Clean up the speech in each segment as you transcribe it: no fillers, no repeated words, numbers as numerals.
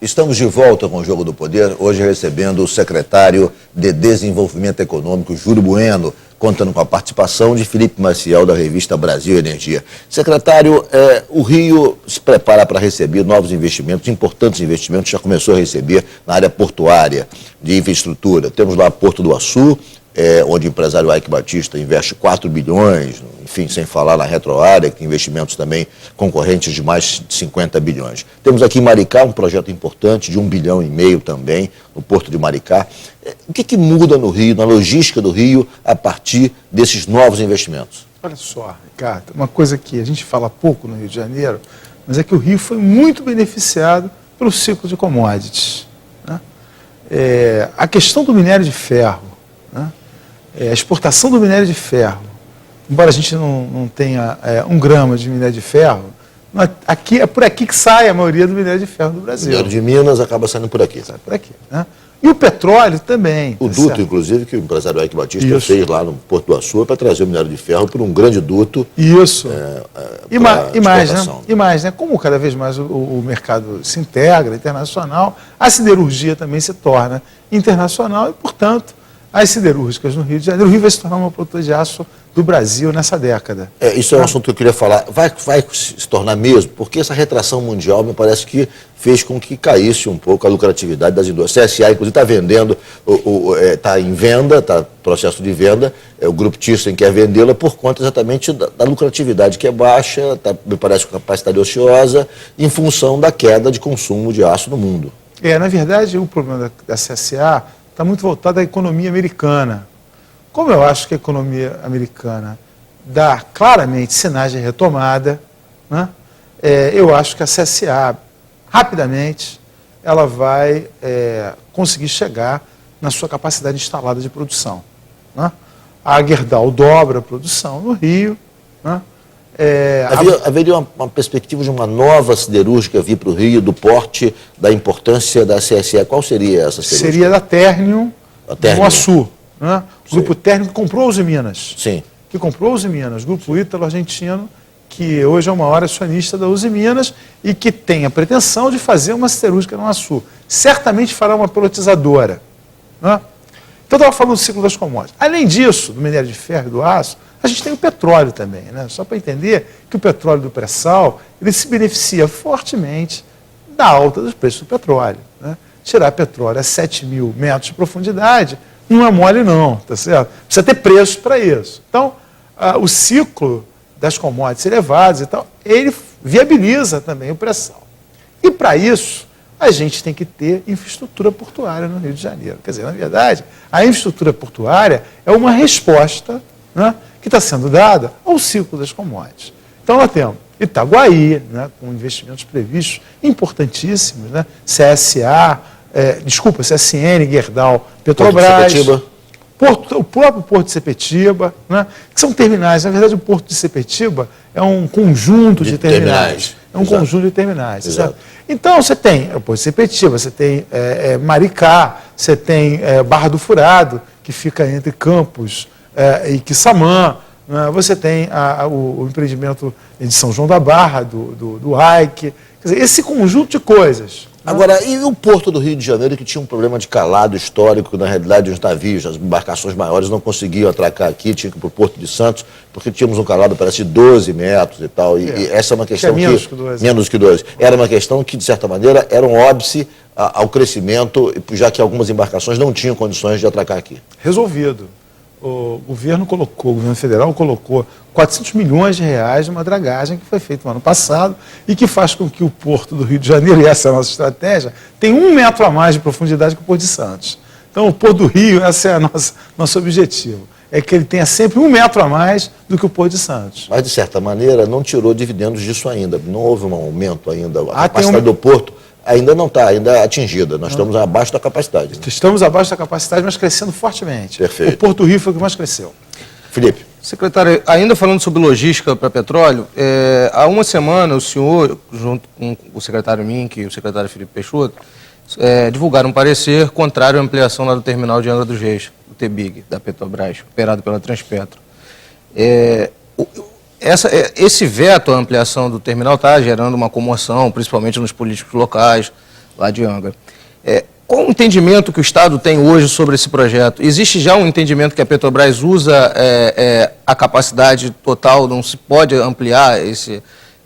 Estamos de volta com o Jogo do Poder, hoje recebendo o secretário de Desenvolvimento Econômico, Júlio Bueno, contando com a participação de Felipe Maciel, da revista Brasil Energia. Secretário, o Rio se prepara para receber novos investimentos, importantes investimentos, já começou a receber na área portuária de infraestrutura. Temos lá Porto do Açu, onde o empresário Eike Batista investe 4 bilhões, enfim, sem falar na retroárea, que tem investimentos também concorrentes de mais de 50 bilhões. Temos aqui em Maricá um projeto importante de 1,5 bilhão também, no Porto de Maricá. O que muda no Rio, na logística do Rio, a partir desses novos investimentos? Olha só, Ricardo, uma coisa que a gente fala pouco no Rio de Janeiro, mas é que o Rio foi muito beneficiado pelo ciclo de commodities, né? A questão do minério de ferro, né? A exportação do minério de ferro, embora a gente não tenha 1 grama de minério de ferro, é por aqui que sai a maioria do minério de ferro do Brasil. O minério de Minas acaba saindo por aqui. Sai por aqui, né? E o petróleo também. O duto, inclusive, que o empresário Eike Batista fez lá no Porto do Açu para trazer o minério de ferro por um grande duto. Isso. E mais, né? Como cada vez mais o mercado se integra, internacional, a siderurgia também se torna internacional e, portanto, as siderúrgicas no Rio de Janeiro, o Rio vai se tornar uma produtora de aço do Brasil nessa década. Isso é um assunto que eu queria falar. Vai se tornar mesmo? Porque essa retração mundial me parece que fez com que caísse um pouco a lucratividade das indústrias. CSA, inclusive, está vendendo, está em venda, está em processo de venda, o Grupo Thyssen quer vendê-la por conta exatamente da lucratividade que é baixa, me parece com capacidade ociosa, em função da queda de consumo de aço no mundo. Na verdade, o problema da CSA está muito voltado à economia americana. Como eu acho que a economia americana dá claramente sinais de retomada, né, eu acho que a CSA, rapidamente, ela vai conseguir chegar na sua capacidade instalada de produção, né? A Gerdau dobra a produção no Rio, né? Haveria uma perspectiva de uma nova siderúrgica vir para o Rio, do porte, da importância da CSA. Qual seria essa siderúrgica? Seria da Ternium, do Açu, né? O Grupo Ternium que comprou a Uzi Minas. Sim. Que comprou a Uzi Minas, Grupo Ítalo-Argentino, que hoje é o maior acionista da Uzi Minas e que tem a pretensão de fazer uma siderúrgica no Açu. Certamente fará uma pelotizadora, né? Então, eu estava falando do ciclo das commodities. Além disso, do minério de ferro e do aço, a gente tem o petróleo também, né? Só para entender que o petróleo do pré-sal, ele se beneficia fortemente da alta dos preços do petróleo, né? Tirar petróleo a 7.000 metros de profundidade não é mole não, tá certo? Precisa ter preço para isso. Então, o ciclo das commodities elevadas e tal, ele viabiliza também o pré-sal. E para isso, a gente tem que ter infraestrutura portuária no Rio de Janeiro. Quer dizer, na verdade, a infraestrutura portuária é uma resposta, né, que está sendo dada ao ciclo das commodities. Então, nós temos Itaguaí, né, com investimentos previstos importantíssimos, né, CSN, Gerdau, Petrobras, o próprio Porto de Sepetiba, né, que são terminais. Na verdade, o Porto de Sepetiba é um conjunto de terminais. É um conjunto de terminais. Certo? Então, você tem o Porto de Sepetiba, você tem Maricá, você tem Barra do Furado, que fica entre Campos e Quissamã, né? Você tem o empreendimento de São João da Barra, do Eike. Quer dizer, esse conjunto de coisas. Agora, e o Porto do Rio de Janeiro, que tinha um problema de calado histórico, na realidade, os navios, as embarcações maiores não conseguiam atracar aqui, tinha que ir para o Porto de Santos, porque tínhamos um calado, parece, de 12 metros e tal, e essa é uma questão que... Menos que 12. Era uma questão que, de certa maneira, era um óbice ao crescimento, já que algumas embarcações não tinham condições de atracar aqui. Resolvido. O governo federal colocou 400 milhões de reais numa dragagem que foi feita no ano passado e que faz com que o Porto do Rio de Janeiro, e essa é a nossa estratégia, tenha 1 metro a mais de profundidade que o Porto de Santos. Então, o Porto do Rio, esse é nosso objetivo, é que ele tenha sempre 1 metro a mais do que o Porto de Santos. Mas, de certa maneira, não tirou dividendos disso ainda, não houve um aumento ainda, a capacidade do Porto ainda não está atingida, nós estamos abaixo da capacidade. Estamos abaixo da capacidade, mas crescendo fortemente. Perfeito. O Porto do Rio foi o que mais cresceu. Felipe. Secretário, ainda falando sobre logística para petróleo, há uma semana o senhor, junto com o secretário Mink e o secretário Felipe Peixoto, divulgaram um parecer contrário à ampliação lá do terminal de Angra dos Reis, o TBIG, da Petrobras, operado pela Transpetro. Esse veto à ampliação do terminal está gerando uma comoção, principalmente nos políticos locais. lá de Angra. Qual o entendimento que o Estado tem hoje sobre esse projeto? Existe já um entendimento que a Petrobras usa a capacidade total, não se pode ampliar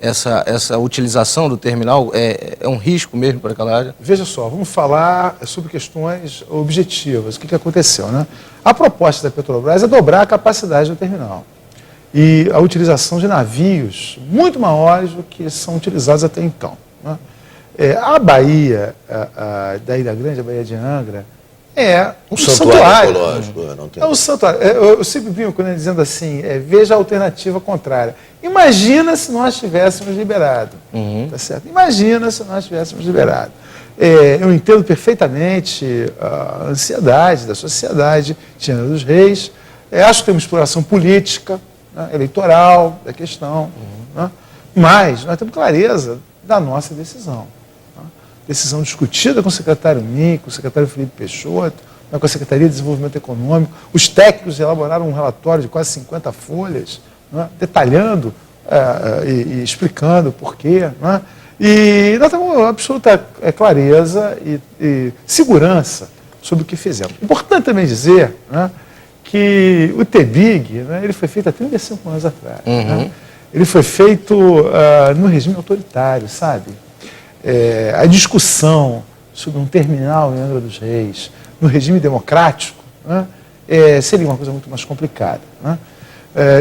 essa utilização do terminal? É um risco mesmo para aquela área? Veja só, vamos falar sobre questões objetivas. O que aconteceu, né? A proposta da Petrobras é dobrar a capacidade do terminal e a utilização de navios muito maiores do que são utilizados até então, né? A Baía da Ilha Grande, a Baía de Angra, é um santuário ecológico. É um santuário. Eu sempre brinco com ele dizendo assim, veja a alternativa contrária. Imagina se nós tivéssemos liberado. Tá certo? Imagina se nós tivéssemos liberado. Eu entendo perfeitamente a ansiedade da sociedade de Angra dos Reis. Acho que tem uma exploração política, né, eleitoral da questão. Né, mas nós temos clareza da nossa decisão. Decisão discutida com o secretário Mink, com o secretário Felipe Peixoto, com a Secretaria de Desenvolvimento Econômico. Os técnicos elaboraram um relatório de quase 50 folhas, né, detalhando e explicando o porquê. Né, e nós temos absoluta clareza e segurança sobre o que fizemos. Importante também dizer, né, que o TBIG, né, ele foi feito há 35 anos atrás. Né, ele foi feito no regime autoritário, sabe? A discussão sobre um terminal em Angra dos Reis, no regime democrático, né, seria uma coisa muito mais complicada. Né?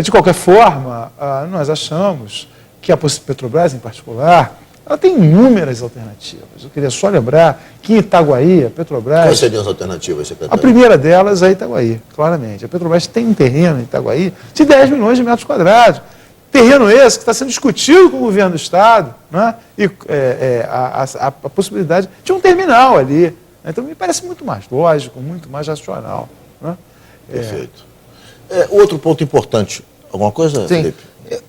De qualquer forma, nós achamos que a Petrobras, em particular, ela tem inúmeras alternativas. Eu queria só lembrar que em Itaguaí, a Petrobras... Quais seriam as alternativas, secretário? A primeira delas é Itaguaí, claramente. A Petrobras tem um terreno em Itaguaí de 10 milhões de metros quadrados. Terreno esse que está sendo discutido com o governo do Estado, né? E a possibilidade de um terminal ali. Então, me parece muito mais lógico, muito mais racional. Né? Perfeito. Outro ponto importante. Alguma coisa, Sim. Felipe?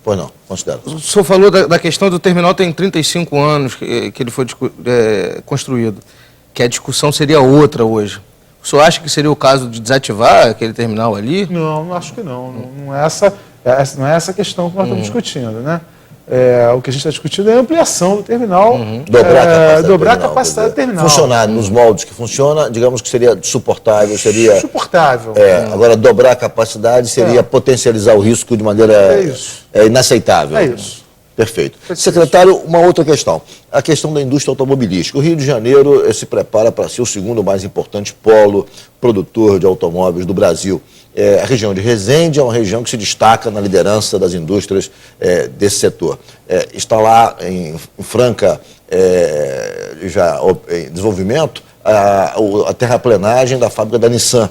Pois não, considera. O senhor falou da questão do terminal, tem 35 anos que ele foi construído, que a discussão seria outra hoje. O senhor acha que seria o caso de desativar aquele terminal ali? Não acho que não. Não é essa a questão que nós estamos discutindo, né? O que a gente está discutindo é a ampliação do terminal, dobrar a capacidade do terminal. Funcionar nos moldes que funciona, digamos que seria suportável, seria... Suportável. Agora, dobrar a capacidade seria potencializar o risco de maneira inaceitável. É isso. Perfeito. Secretário, uma outra questão. A questão da indústria automobilística. O Rio de Janeiro se prepara para ser o segundo mais importante polo produtor de automóveis do Brasil. A região de Resende é uma região que se destaca na liderança das indústrias desse setor. Está lá em franca já em desenvolvimento a terraplenagem da fábrica da Nissan.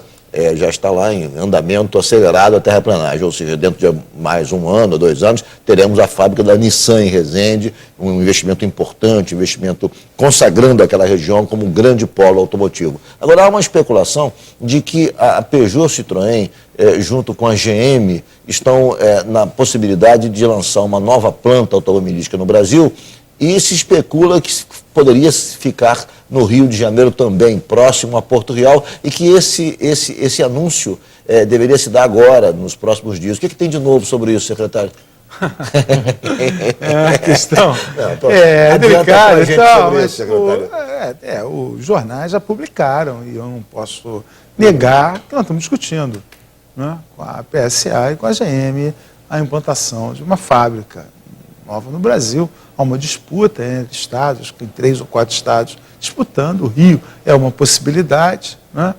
Já está lá em andamento acelerado a terraplenagem, ou seja, dentro de mais 1 ano ou 2 anos, teremos a fábrica da Nissan em Resende, um investimento importante, investimento consagrando aquela região como um grande polo automotivo. Agora, há uma especulação de que a Peugeot Citroën, junto com a GM, estão na possibilidade de lançar uma nova planta automobilística no Brasil, e se especula que poderia ficar no Rio de Janeiro também, próximo a Porto Real, e que esse anúncio deveria se dar agora, nos próximos dias. O que tem de novo sobre isso, secretário? A questão é delicada e tal, mas os jornais já publicaram, e eu não posso negar que nós estamos discutindo, né, com a PSA e com a GM a implantação de uma fábrica nova no Brasil. Há uma disputa entre estados, tem 3 ou 4 estados disputando. O Rio é uma possibilidade, né?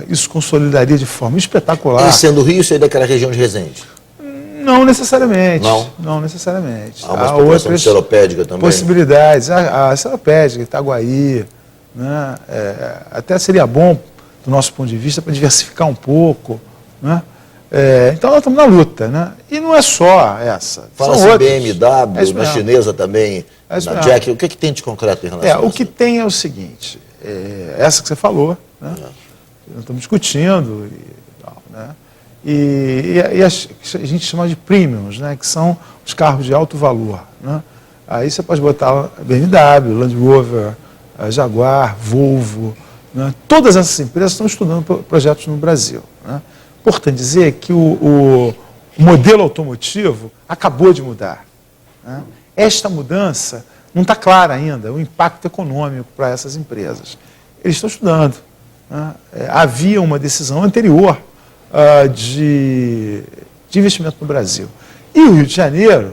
Isso consolidaria de forma espetacular. E sendo o Rio, seria daquela região de Resende? Não necessariamente. Não necessariamente. Há outras seropédica também. Possibilidades. A seropédica, Itaguaí, né? Até seria bom, do nosso ponto de vista, para diversificar um pouco, né? Então nós estamos na luta, né? E não é só essa. Fala-se BMW, na chinesa também, na Jack. O que tem de concreto em relação a isso? O que tem é o seguinte, essa que você falou, né? Nós estamos discutindo e tal, né? E a gente chama de premiums, né? Que são os carros de alto valor, né? Aí você pode botar BMW, Land Rover, Jaguar, Volvo, né? Todas essas empresas estão estudando projetos no Brasil, né? Importante dizer que o modelo automotivo acabou de mudar, né? Esta mudança não está claro ainda o impacto econômico para essas empresas. Eles estão estudando. Né? Havia uma decisão anterior de investimento no Brasil. E o Rio de Janeiro,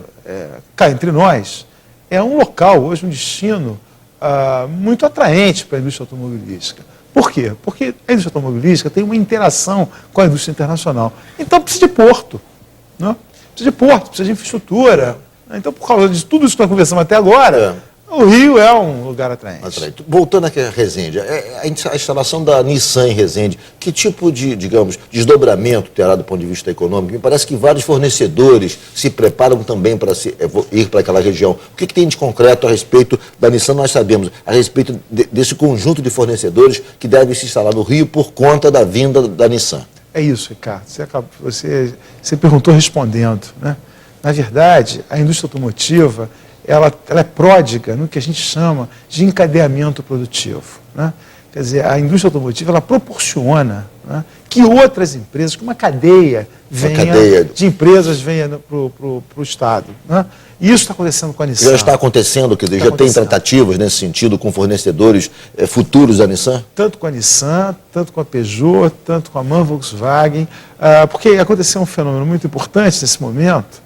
cá entre nós, é um local, hoje, um destino muito atraente para a indústria automobilística. Por quê? Porque a indústria automobilística tem uma interação com a indústria internacional. Então precisa de porto. Né? Precisa de porto, precisa de infraestrutura. Então, por causa de tudo isso que nós conversamos até agora, o Rio é um lugar atraente. Voltando aqui a Resende, a instalação da Nissan em Resende, que tipo de, digamos, desdobramento terá do ponto de vista econômico? Me parece que vários fornecedores se preparam também para ir para aquela região. O que tem de concreto a respeito da Nissan? Nós sabemos a respeito desse conjunto de fornecedores que deve se instalar no Rio por conta da vinda da Nissan. É isso, Ricardo. Você perguntou respondendo, né? Na verdade, a indústria automotiva ela é pródiga no que a gente chama de encadeamento produtivo. Né? Quer dizer, a indústria automotiva ela proporciona, né, que outras empresas, que uma cadeia de empresas venha para o Estado. Né? E isso está acontecendo com a Nissan. Já está acontecendo, quer dizer, já tem tratativas nesse sentido com fornecedores futuros da Nissan? Tanto com a Nissan, tanto com a Peugeot, tanto com a MAN Volkswagen, porque aconteceu um fenômeno muito importante nesse momento,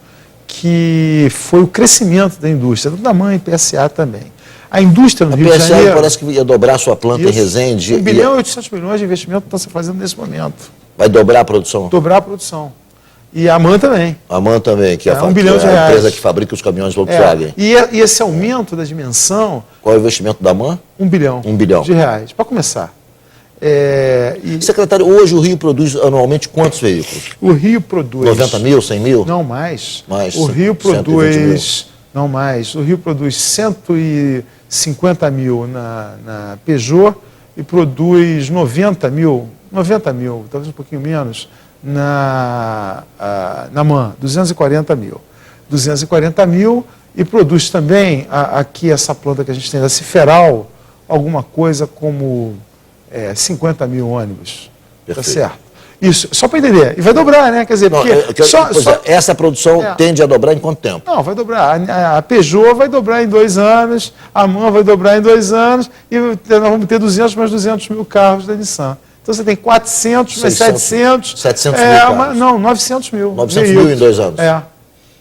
que foi o crescimento da indústria, da MAN e PSA também. A indústria no Rio de Janeiro... parece que ia dobrar sua planta em Resende. 1 bilhão e 800 milhões de investimento está se fazendo nesse momento. Vai dobrar a produção? Dobrar a produção. E a MAN também. A MAN também, que é a empresa que fabrica os caminhões Volkswagen. E esse aumento da dimensão... Qual é o investimento da MAN? 1 bilhão. 1 bilhão. De reais, para começar. Secretário, hoje o Rio produz anualmente quantos veículos? O Rio produz... 90 mil, 100 mil? Não, mais. Mais. O Rio produz... Não, mais. O Rio produz 150 mil na Peugeot e produz 90 mil, talvez um pouquinho menos, na MAN, 240 mil. 240 mil e produz também, aqui essa planta que a gente tem da Ciferal, alguma coisa como 50 mil ônibus. Perfeito. Tá certo? Isso, só para entender. E vai dobrar, né? Quer dizer, porque... essa produção tende a dobrar em quanto tempo? Não, vai dobrar. A Peugeot vai dobrar em 2 anos, a MAN vai dobrar em 2 anos e nós vamos ter 200 mais 200 mil carros da Nissan. Então você tem 400 mais 700... 700 mil carros. Não, 900 mil. 900 mil em 2 anos.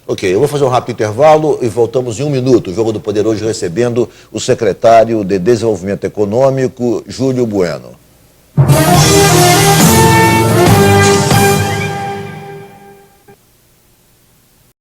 Ok, eu vou fazer um rápido intervalo e voltamos em 1 minuto. O Jogo do Poder hoje recebendo o secretário de Desenvolvimento Econômico, Júlio Bueno.